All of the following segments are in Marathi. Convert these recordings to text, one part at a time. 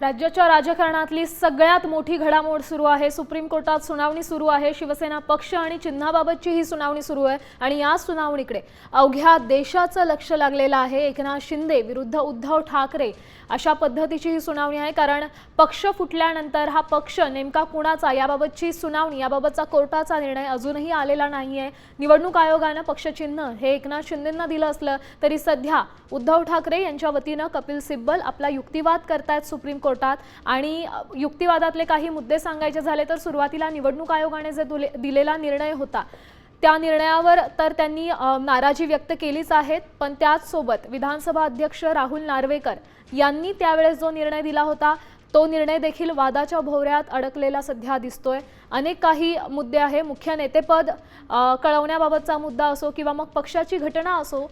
राज्याच्या राजकारणातली सगळ्यात मोठी घडामोड सुरू आहे। सुप्रीम कोर्टात सुनावणी सुरू आहे। शिवसेना पक्ष आणि चिन्हाबाबतची ही सुनावणी सुरू आहे आणि या सुनावणीकडे अवघ्या देशाचं लक्ष लागलेलं आहे। एकनाथ शिंदे विरुद्ध उद्धव ठाकरे अशा पद्धतीची ही सुनावणी आहे, कारण पक्ष फुटल्यानंतर हा पक्ष नेमका कुणाचा याबाबतची सुनावणी, याबाबतचा कोर्टाचा निर्णय अजूनही आलेला नाहीये। निवडणूक आयोगाने पक्षचिन्ह हे एकनाथ शिंदेंना दिलं असलं तरी सध्या उद्धव ठाकरे यांच्या वतीने कपिल सिब्बल आपला युक्तिवाद करतायत सुप्रीम कोर्टात। आणि युक्तिवादातले काही मुद्दे सांगायचे झाले तर सुरुवातीला निवडणूक आयोगाने जे दिलेला निर्णय होता त्या निर्णयावर तर त्यांनी नाराजी व्यक्त केलीच आहे, पण त्याच सोबत विधानसभा अध्यक्ष राहुल नार्वेकर यांनी त्यावेळेस जो निर्णय दिला होता तो निर्णय देखील वादाच्या भोवऱ्यात अडकलेला सध्या दिसतोय। अनेक काही मुद्दे आहे, मुख्य नेतेपद कळवण्याबाबतचा मुद्दा असो किंवा मग पक्षाची घटना असो,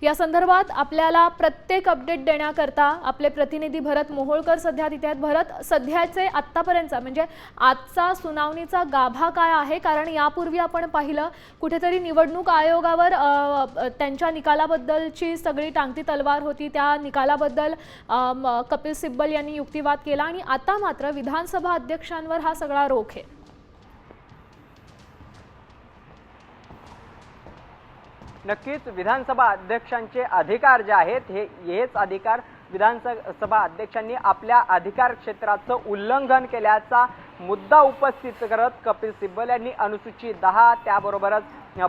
या संदर्भात आपल्याला प्रत्येक अपडेट देण्याकरता आपले प्रतिनिधी भरत मोहोळकर सध्या तिथे आहेत। भरत, सध्याचे आत्तापर्यंत म्हणजे आजचा सुनावणीचा गाभा काय आहे? कारण यापूर्वी आपण पाहिलं कुठेतरी निवडणूक आयोगावर त्यांच्या निकालाबद्दलची सगळी टांगती तलवार होती, त्या निकालाबद्दल कपिल सिब्बल यांनी युक्तिवाद केला आणि आता मात्र विधानसभा अध्यक्षांवर हा सगळा रोख आहे। नक्कीच विधानसभा अध्यक्षांचे अधिकार जे आहेत हेच अधिकार विधानसभा अध्यक्षांनी आपल्या अधिकार क्षेत्राचं उल्लंघन केल्याचा मुद्दा उपस्थित करत कपिल सिब्बल यांनी अनुसूची 10 त्याबरोबरच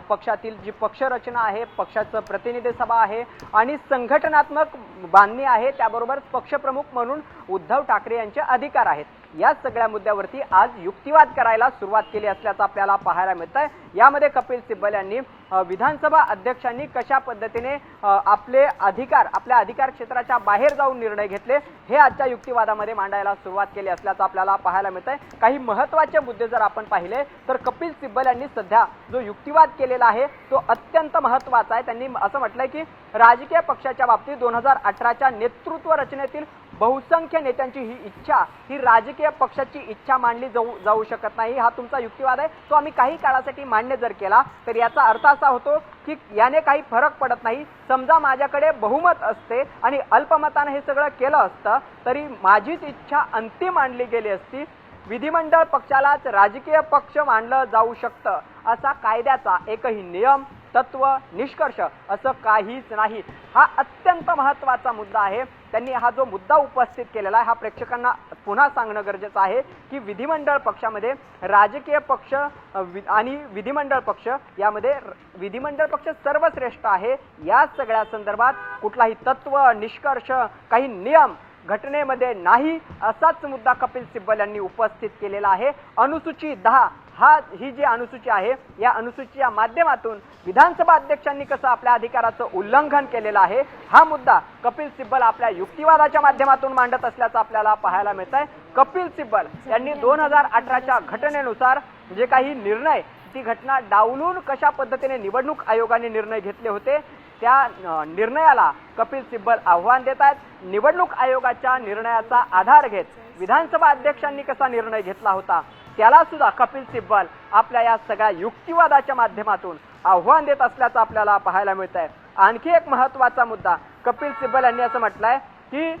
पक्षातील जी पक्षरचना आहे, पक्षाचं प्रतिनिधी सभा आहे आणि संघटनात्मक बांधणी आहे, त्याबरोबर पक्षप्रमुख म्हणून उद्धव ठाकरे यांचे अधिकार आहेत, या सगळ्या मुद्द्यावरती आज युक्तिवाद करायला सुरुवात केली असल्याचं आपल्याला पाहायला मिळतंय। यामध्ये कपिल सिब्बल यांनी विधानसभा अध्यक्षांनी कशा पद्धतीने आपले अधिकार आपल्या अधिकार क्षेत्राच्या बाहेर जाऊन निर्णय घेतले हे आजच्या युक्तिवादामध्ये मांडायला सुरुवात केली असल्याचं आपल्याला पाहायला मिळतंय। काही महत्त्वाचे मुद्दे जर आपण पाहिले तर कपिल सिब्बल यांनी सध्या जो युक्तिवाद केलेला आहे तो अत्यंत महत्त्वाचा आहे। त्यांनी असं म्हटलंय की राजकीय पक्षाच्या बाबतीत 2018च्या नेतृत्व रचनेतील बहुसंख्य नेत्यांची ही इच्छा ही राजकीय पक्षाची इच्छा मानली जाऊ शकत नाही। हा तुमचा युक्तिवाद आहे, तो आम्ही काही काळासाठी मान्य जर केला तर याचा अर्थ असा होतो की याने काही फरक पडत नाही। समजा माझ्याकडे बहुमत असते आणि अल्पमताने हे सगळं केलं असतं तरी माझीच इच्छा अंतिम मानली गेली असती। विधिमंडळ पक्षालाच राजकीय पक्ष मानलं जाऊ शकतं असा कायद्याचा एकही नियम, तत्व, निष्कर्ष असं काहीच नाही। हा अत्यंत महत्त्वाचा मुद्दा आहे। त्यांनी हा जो मुद्दा उपस्थित केलेला आहे हा प्रेक्षकांना पुन्हा सांगणं गरजेचं आहे की विधिमंडळ पक्षामध्ये राजकीय पक्ष आणि विधिमंडळ पक्ष यामध्ये विधिमंडळ पक्ष सर्वश्रेष्ठ आहे। या सगळ्या संदर्भात कुठलाही तत्व, निष्कर्ष, काही नियम घटनेमध्ये नाही असाच मुद्दा कपिल सिब्बल यांनी उपस्थित केलेला आहे। अनुसूची 10 ही जी अनुसूची आहे या अनुसूचीच्या माध्यमातून विधानसभा अध्यक्षांनी कसं आपल्या अधिकाराचं उल्लंघन केलेलं आहे हा मुद्दा कपिल सिब्बल आपल्या युक्तिवादाच्या माध्यमातून मांडत असल्याचं आपल्याला पाहायला मिळतंय। कपिल सिब्बल यांनी 2018च्या घटनेनुसार जे काही निर्णय, ती घटना डावलून कशा पद्धतीने निवडणूक आयोगाने निर्णय घेतले होते त्या निर्णयाला कपिल सिब्बल आव्हान देत आहेत। निवडणूक आयोगाच्या निर्णयाचा आधार घेत विधानसभा अध्यक्षांनी कसा निर्णय घेतला होता त्याला सुद्धा कपिल सिब्बल आपल्या या सगळ्या युक्तिवादाच्या माध्यमातून आव्हान देत असल्याचं आपल्याला पाहायला मिळतंय। आणखी एक महत्त्वाचा मुद्दा कपिल सिब्बल यांनी असं म्हटलंय की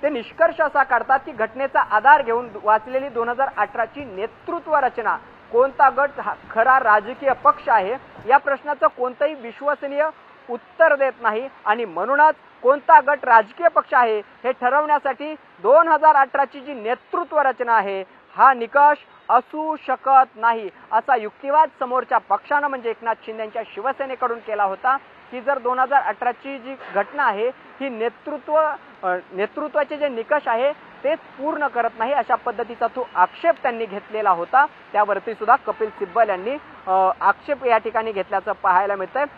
ते निष्कर्ष असा काढतात की घटनेचा आधार घेऊन वाचलेली 2018ची नेतृत्व रचना, कोणता गट खरा राजकीय पक्ष आहे या प्रश्नाचं कोणतंही विश्वसनीय उत्तर देत नाही आणि म्हणूनच कोणता गट राजकीय पक्ष आहे हे ठरवण्यासाठी 2018ची जी नेतृत्व रचना आहे हा निकष असू शकत नाही असा युक्तिवाद समोरच्या पक्षानं म्हणजे एकनाथ शिंदे यांच्या शिवसेनेकडून केला होता की जर 2018ची जी घटना आहे ही नेतृत्वाचे जे निकष आहे तेच पूर्ण करत नाही अशा पद्धतीचा तो आक्षेप त्यांनी घेतलेला होता। त्यावरती सुद्धा कपिल सिब्बल यांनी आक्षेप या ठिकाणी घेतल्याचं पाहायला मिळतंय।